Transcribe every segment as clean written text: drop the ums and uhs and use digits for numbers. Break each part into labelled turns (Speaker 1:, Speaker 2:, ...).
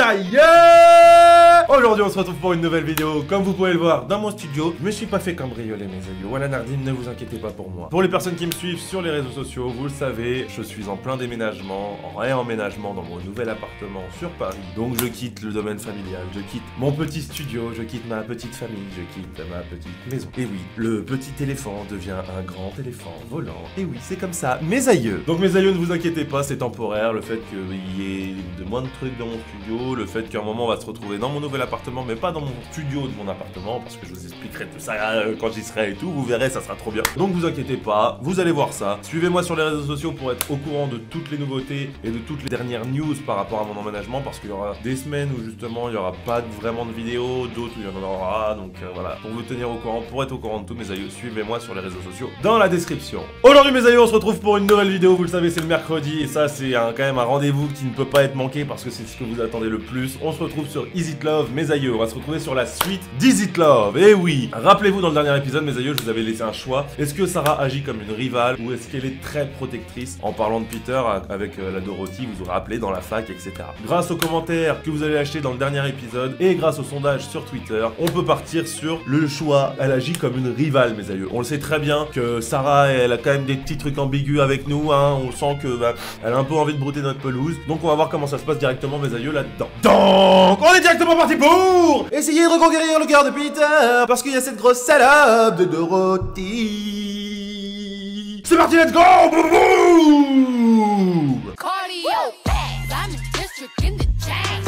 Speaker 1: aïeux! Aujourd'hui on se retrouve pour une nouvelle vidéo. Comme vous pouvez le voir dans mon studio, je me suis pas fait cambrioler mes aïeux. Voilà Nardine, ne vous inquiétez pas pour moi. Pour les personnes qui me suivent sur les réseaux sociaux, vous le savez, je suis en plein déménagement, en réemménagement dans mon nouvel appartement sur Paris. Donc je quitte le domaine familial, je quitte mon petit studio, je quitte ma petite famille, je quitte ma petite maison. Et oui, le petit éléphant devient un grand éléphant volant. Et oui, c'est comme ça, mes aïeux. Donc mes aïeux, ne vous inquiétez pas, c'est temporaire. Le fait qu'il y ait de moins de trucs dans mon studio, le fait qu'à un moment on va se retrouver dans mon nouvel appartement, mais pas dans mon studio de mon appartement, parce que je vous expliquerai tout ça quand j'y serai et tout, vous verrez, ça sera trop bien. Donc vous inquiétez pas, vous allez voir ça. Suivez-moi sur les réseaux sociaux pour être au courant de toutes les nouveautés et de toutes les dernières news par rapport à mon emménagement, parce qu'il y aura des semaines où justement il n'y aura pas vraiment de vidéos, d'autres où il y en aura, donc voilà. Pour vous tenir au courant, pour être au courant de tout mes aïeux, suivez-moi sur les réseaux sociaux dans la description. Aujourd'hui mes aïeux, on se retrouve pour une nouvelle vidéo, vous le savez, c'est le mercredi, et ça c'est quand même un rendez-vous qui ne peut pas être manqué parce que c'est ce que vous attendez le plus. On se retrouve sur Is It Love, mes aïeux, on va se retrouver sur la suite d'Is It Love. Et oui, rappelez-vous dans le dernier épisode, mes aïeux, je vous avais laissé un choix. Est-ce que Sarah agit comme une rivale ou est-ce qu'elle est très protectrice? En parlant de Peter avec la Dorothy, vous aurez appelé dans la fac, etc. Grâce aux commentaires que vous allez lâcher dans le dernier épisode et grâce au sondage sur Twitter, on peut partir sur le choix. Elle agit comme une rivale, mes aïeux. On le sait très bien que Sarah, elle a quand même des petits trucs ambigus avec nous, hein. On sent que elle a un peu envie de brouter notre pelouse. Donc on va voir comment ça se passe directement, mes aïeux, là-dedans. Donc on est directement parti pour essayer de reconquérir le cœur de Peter, parce qu'il y a cette grosse salope de Dorothy. C'est parti, let's go! Boum, boum.
Speaker 2: Cardio fast, I'm in district in the chain.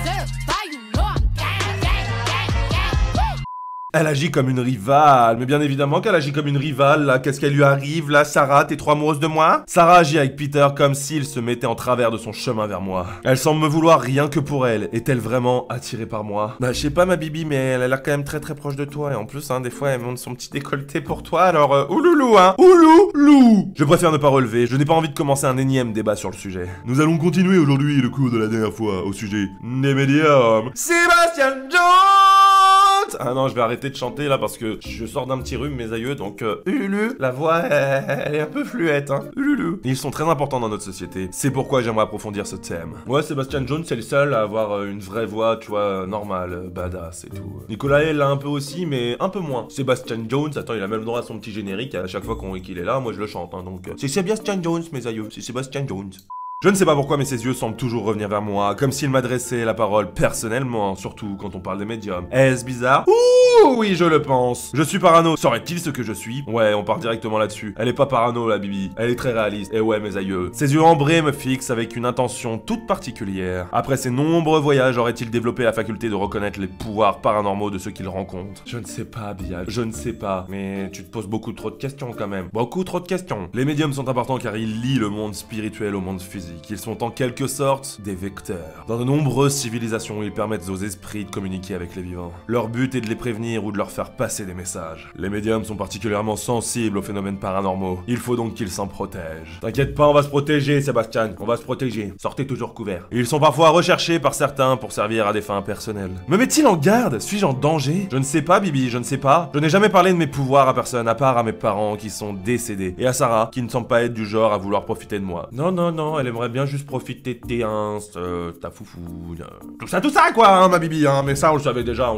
Speaker 2: Certified, you know I'm gang, gang, gang, gang. Woo!
Speaker 1: Elle agit comme une rivale, mais bien évidemment qu'elle agit comme une rivale, là. Qu'est-ce qu'elle lui arrive, là? Sarah, t'es trop amoureuse de moi? Sarah agit avec Peter comme s'il se mettait en travers de son chemin vers moi. Elle semble me vouloir rien que pour elle. Est-elle vraiment attirée par moi? Bah, je sais pas, ma bibi, mais elle a l'air quand même très très proche de toi. Et en plus, hein, des fois, elle monte son petit décolleté pour toi, alors ouloulou, hein? Ouloulou! Je préfère ne pas relever, je n'ai pas envie de commencer un énième débat sur le sujet. Nous allons continuer aujourd'hui le cours de la dernière fois au sujet des médiums. Sébastien Jones! Ah non, je vais arrêter de chanter là parce que je sors d'un petit rhume, mes aïeux, donc ululu, la voix elle est un peu fluette, hein. Ululu. Ils sont très importants dans notre société. C'est pourquoi j'aimerais approfondir ce thème. Ouais, Sébastien Jones, c'est le seul à avoir une vraie voix, tu vois, normale, badass et tout. Nicolas, elle l'a un peu aussi, mais un peu moins. Sébastien Jones, attends, il a même le droit à son petit générique à chaque fois qu'il est là, moi je le chante, hein, donc c'est Sébastien Jones, mes aïeux, c'est Sébastien Jones. Je ne sais pas pourquoi, mais ses yeux semblent toujours revenir vers moi, comme s'il m'adressait la parole personnellement, surtout quand on parle des médiums. Est-ce bizarre? Ouh, oui, je le pense. Je suis parano. Serait-il ce que je suis? Ouais, on part directement là-dessus. Elle est pas parano, la bibi. Elle est très réaliste. Et ouais, mes aïeux. Ses yeux ambrés me fixent avec une intention toute particulière. Après ses nombreux voyages, aurait-il développé la faculté de reconnaître les pouvoirs paranormaux de ceux qu'il rencontre? Je ne sais pas, Bial. Je ne sais pas. Mais tu te poses beaucoup trop de questions quand même. Beaucoup trop de questions. Les médiums sont importants car ils lient le monde spirituel au monde physique. Ils sont en quelque sorte des vecteurs. Dans de nombreuses civilisations, ils permettent aux esprits de communiquer avec les vivants. Leur but est de les prévenir ou de leur faire passer des messages. Les médiums sont particulièrement sensibles aux phénomènes paranormaux. Il faut donc qu'ils s'en protègent. T'inquiète pas, on va se protéger, Sébastien. On va se protéger. Sortez toujours couverts. Ils sont parfois recherchés par certains pour servir à des fins personnelles. Me met-il en garde? Suis-je en danger? Je ne sais pas, Bibi, je ne sais pas. Je n'ai jamais parlé de mes pouvoirs à personne, à part à mes parents qui sont décédés. Et à Sarah, qui ne semble pas être du genre à vouloir profiter de moi. Non, non, non, elle aimerait bien juste profiter de tes ta foufouille. Tout ça quoi, hein, ma bibi, hein, mais ça on le savait déjà,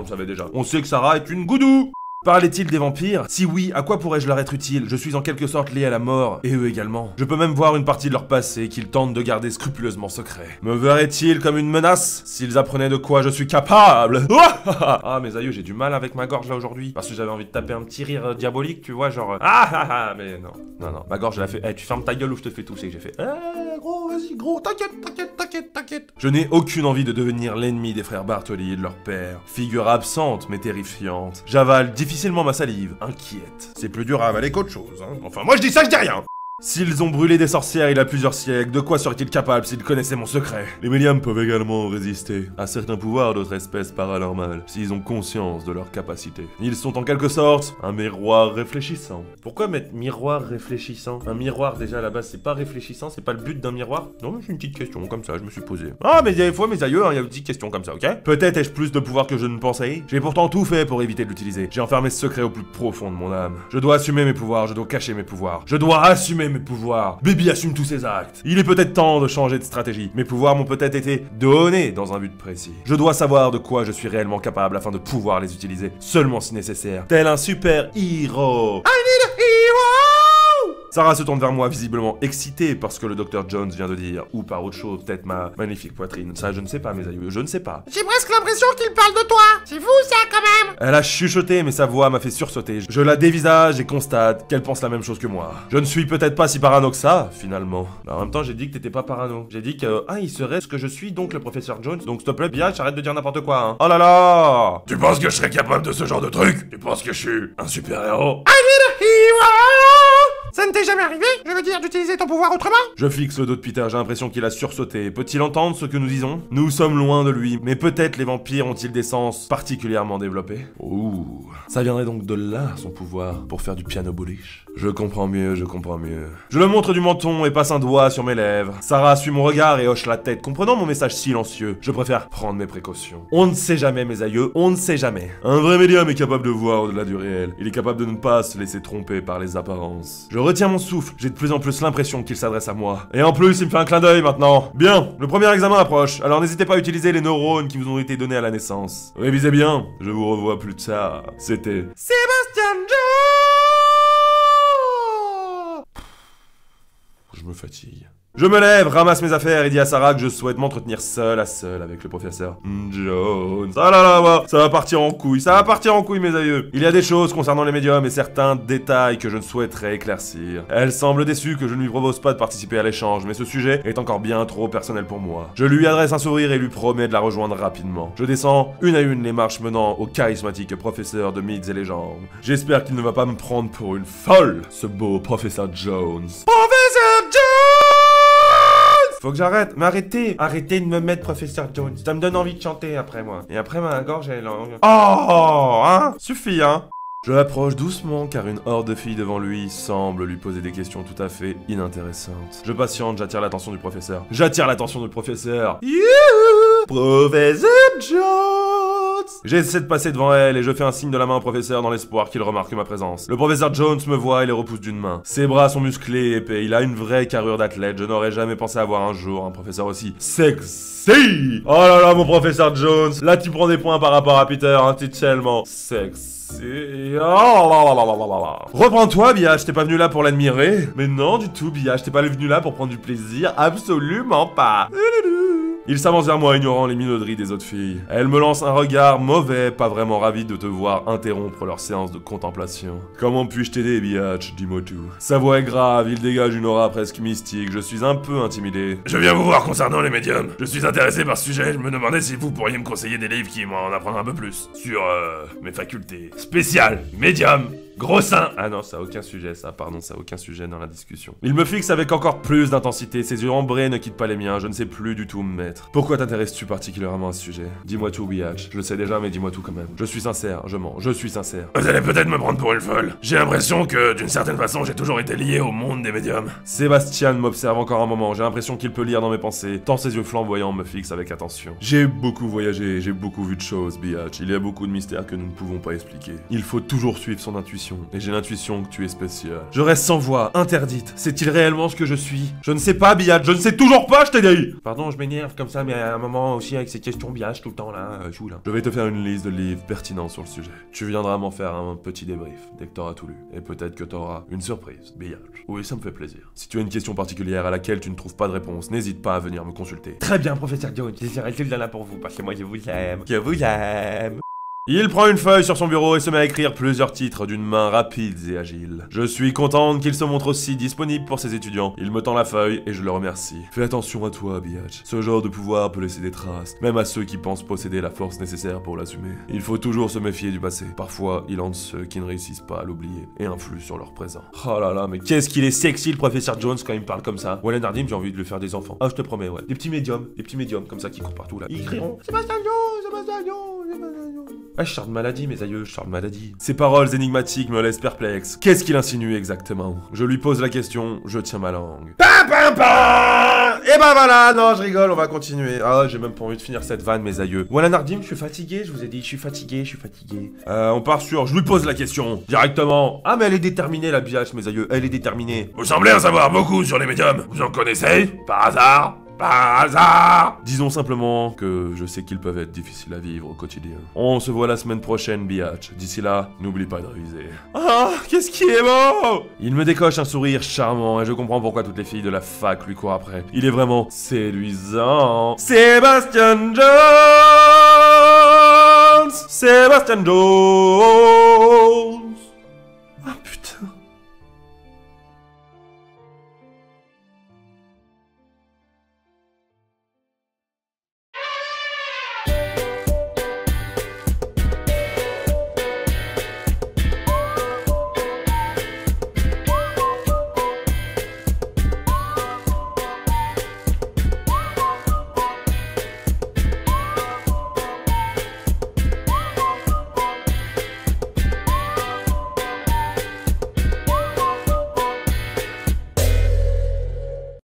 Speaker 1: On sait que Sarah est une goudou. Parlait-il des vampires? Si oui, à quoi pourrais-je leur être utile? Je suis en quelque sorte lié à la mort, et eux également. Je peux même voir une partie de leur passé qu'ils tentent de garder scrupuleusement secret. Me verraient-ils comme une menace s'ils apprenaient de quoi je suis capable? Ah, mes aïeux, j'ai du mal avec ma gorge là aujourd'hui, parce que j'avais envie de taper un petit rire diabolique, tu vois, genre mais non, ma gorge elle a fait, tu fermes ta gueule ou je te fais tousser, j'ai fait, gros, vas-y, gros, t'inquiète. Je n'ai aucune envie de devenir l'ennemi des frères Bartoli et de leur père. Figure absente mais terrifiante. J'avale difficilement ma salive, inquiète. C'est plus dur à avaler qu'autre chose, hein. Enfin, moi je dis ça, je dis rien. S'ils ont brûlé des sorcières il y a plusieurs siècles, de quoi seraient-ils capables s'ils connaissaient mon secret? Les médiums peuvent également résister à certains pouvoirs d'autres espèces paranormales, s'ils ont conscience de leurs capacités. Ils sont en quelque sorte un miroir réfléchissant. Pourquoi mettre miroir réfléchissant? Un miroir déjà à la base c'est pas réfléchissant, c'est pas le but d'un miroir? Non mais c'est une petite question comme ça, je me suis posé. Ah mais des fois mes aïeux, il y a une petite question comme ça, ok? Peut-être ai-je plus de pouvoir que je ne pensais? J'ai pourtant tout fait pour éviter de l'utiliser. J'ai enfermé ce secret au plus profond de mon âme. Je dois assumer mes pouvoirs, je dois cacher mes pouvoirs. Je dois assumer mes pouvoirs. Baby assume tous ses actes. Il est peut-être temps de changer de stratégie. Mes pouvoirs m'ont peut-être été donnés dans un but précis. Je dois savoir de quoi je suis réellement capable afin de pouvoir les utiliser seulement si nécessaire. Tel un super héros. I need a hero! Sarah se tourne vers moi, visiblement excitée par ce que le Dr Jones vient de dire, ou par autre chose, peut-être ma magnifique poitrine. Ça, je ne sais pas, mes aïeux, je ne sais pas.
Speaker 3: J'ai presque l'impression qu'il parle de toi. C'est vous, ça, quand même.
Speaker 1: Elle a chuchoté, mais sa voix m'a fait sursauter. Je la dévisage et constate qu'elle pense la même chose que moi. Je ne suis peut-être pas si parano que ça, finalement. Mais en même temps, j'ai dit que t'étais pas parano. J'ai dit que, il serait ce que je suis, donc le professeur Jones. Donc, s'il te plaît, bien, j'arrête de dire n'importe quoi, hein. Oh là là! Tu penses que je serais capable de ce genre de truc? Tu penses que je suis un super-héros?
Speaker 3: I need a hero. Ça ne t'est jamais arrivé, je veux dire, d'utiliser ton pouvoir autrement?
Speaker 1: Je fixe le dos de Peter, j'ai l'impression qu'il a sursauté. Peut-il entendre ce que nous disons? Nous sommes loin de lui, mais peut-être les vampires ont-ils des sens particulièrement développés? Ouh, ça viendrait donc de là, son pouvoir, pour faire du piano bullish. Je comprends mieux, je comprends mieux. Je le montre du menton et passe un doigt sur mes lèvres. Sarah suit mon regard et hoche la tête, comprenant mon message silencieux. Je préfère prendre mes précautions. On ne sait jamais, mes aïeux, on ne sait jamais. Un vrai médium est capable de voir au-delà du réel. Il est capable de ne pas se laisser tromper par les apparences. Je retiens mon souffle, j'ai de plus en plus l'impression qu'il s'adresse à moi. Et en plus, il me fait un clin d'œil maintenant. Bien, le premier examen approche, alors n'hésitez pas à utiliser les neurones qui vous ont été donnés à la naissance. Révisez bien, je vous revois plus tard. C'était
Speaker 3: Sébastien Jones.
Speaker 1: Je me fatigue. Je me lève, ramasse mes affaires et dis à Sarah que je souhaite m'entretenir seul à seul avec le professeur Jones. Ah là là, ça va partir en couille, ça va partir en couille, mes aïeux. Il y a des choses concernant les médiums et certains détails que je ne souhaiterais éclaircir. Elle semble déçue que je ne lui propose pas de participer à l'échange, mais ce sujet est encore bien trop personnel pour moi. Je lui adresse un sourire et lui promets de la rejoindre rapidement. Je descends une à une les marches menant au charismatique professeur de mythes et légendes. J'espère qu'il ne va pas me prendre pour une folle, ce beau professeur Jones. Professeur Jones! Faut que j'arrête, mais arrêtez de me mettre professeur Jones. Ça me donne envie de chanter après moi. Et après ma gorge elle... Oh, hein? Suffit, hein? Je l'approche doucement car une horde de filles devant lui semble lui poser des questions tout à fait inintéressantes. Je patiente, j'attire l'attention du professeur. Youhou! Professeur Jones! J'essaie de passer devant elle et je fais un signe de la main au professeur dans l'espoir qu'il remarque ma présence. Le professeur Jones me voit et les repousse d'une main. Ses bras sont musclés et épais, il a une vraie carrure d'athlète. Je n'aurais jamais pensé avoir un jour un professeur aussi sexy. Oh là là, mon professeur Jones, là tu prends des points par rapport à Peter, hein, t'es tellement sexy. Oh là là là là là là. Reprends-toi, Biatch, t'es pas venu là pour l'admirer. Mais non du tout, Biatch, t'es pas venu là pour prendre du plaisir, absolument pas. Il s'avance vers moi, ignorant les minauderies des autres filles. Elle me lance un regard mauvais, pas vraiment ravi de te voir interrompre leur séance de contemplation. Comment puis-je t'aider, Biatch? Dis-moi tout. Sa voix est grave, il dégage une aura presque mystique, je suis un peu intimidé. Je viens vous voir concernant les médiums. Je suis intéressé par ce sujet, je me demandais si vous pourriez me conseiller des livres qui m'en apprennent un peu plus. Sur, mes facultés. Spéciales, médium, gros seins. Ah non, ça a aucun sujet, ça, pardon, ça a aucun sujet dans la discussion. Il me fixe avec encore plus d'intensité, ses yeux ambrés ne quittent pas les miens, je ne sais plus du tout me mettre. Pourquoi t'intéresses-tu particulièrement à ce sujet? Dis-moi tout, Biatch. Je le sais déjà, mais dis-moi tout quand même. Je suis sincère, je mens, je suis sincère. Vous allez peut-être me prendre pour une folle. J'ai l'impression que, d'une certaine façon, j'ai toujours été lié au monde des médiums. Sébastien m'observe encore un moment, j'ai l'impression qu'il peut lire dans mes pensées, tant ses yeux flamboyants me fixent avec attention. J'ai beaucoup voyagé, j'ai beaucoup vu de choses, Biatch. Il y a beaucoup de mystères que nous ne pouvons pas expliquer. Il faut toujours suivre son intuition, et j'ai l'intuition que tu es spécial. Je reste sans voix, interdite. C'est-il réellement ce que je suis? Je ne sais pas, Biatch, je ne sais toujours pas, je t'ai dit! Pardon, je m'énerve comme ça, mais à un moment aussi avec ces questions Biatch tout le temps là, chou là. Je vais te faire une liste de livres pertinents sur le sujet. Tu viendras m'en faire un petit débrief dès que t'auras tout lu. Et peut-être que t'auras une surprise, Biatch. Oui, ça me fait plaisir. Si tu as une question particulière à laquelle tu ne trouves pas de réponse, n'hésite pas à venir me consulter. Très bien, professeur Jones, j'essaierai de là pour vous, parce que moi je vous aime. Je vous aime. Il prend une feuille sur son bureau et se met à écrire plusieurs titres d'une main rapide et agile. Je suis contente qu'il se montre aussi disponible pour ses étudiants. Il me tend la feuille et je le remercie. Fais attention à toi, Biatch. Ce genre de pouvoir peut laisser des traces, même à ceux qui pensent posséder la force nécessaire pour l'assumer. Il faut toujours se méfier du passé. Parfois, il hante ceux qui ne réussissent pas à l'oublier et influe sur leur présent. Oh là là, mais qu'est-ce qu'il est sexy le professeur Jones quand il me parle comme ça. Wallen Hardim, j'ai envie de lui faire des enfants. Ah, je te promets, ouais. Des petits médiums comme ça qui courent partout là. Ils crieront Sébastien Jones, Sébastien Jones, Sébastien Jones. Ah, je sors de maladie, mes aïeux, je sors de maladie. Ces paroles énigmatiques me laissent perplexe. Qu'est-ce qu'il insinue exactement? Je lui pose la question, je tiens ma langue. Pam pam pam! Et ben voilà, non, je rigole, on va continuer. Ah, j'ai même pas envie de finir cette vanne, mes aïeux. Voilà, Nardim, je suis fatigué, je vous ai dit, je suis fatigué. On part sur, je lui pose la question, directement. Ah, mais elle est déterminée, la biatch, mes aïeux, elle est déterminée. Vous semblez en savoir beaucoup sur les médiums. Vous en connaissez? Par hasard? Par hasard! Disons simplement que je sais qu'ils peuvent être difficiles à vivre au quotidien. On se voit la semaine prochaine, biatch. D'ici là, n'oublie pas de réviser. Ah, qu'est-ce qui est beau! Il me décoche un sourire charmant et je comprends pourquoi toutes les filles de la fac lui courent après. Il est vraiment séduisant. Sébastien Jones! Sébastien Jones!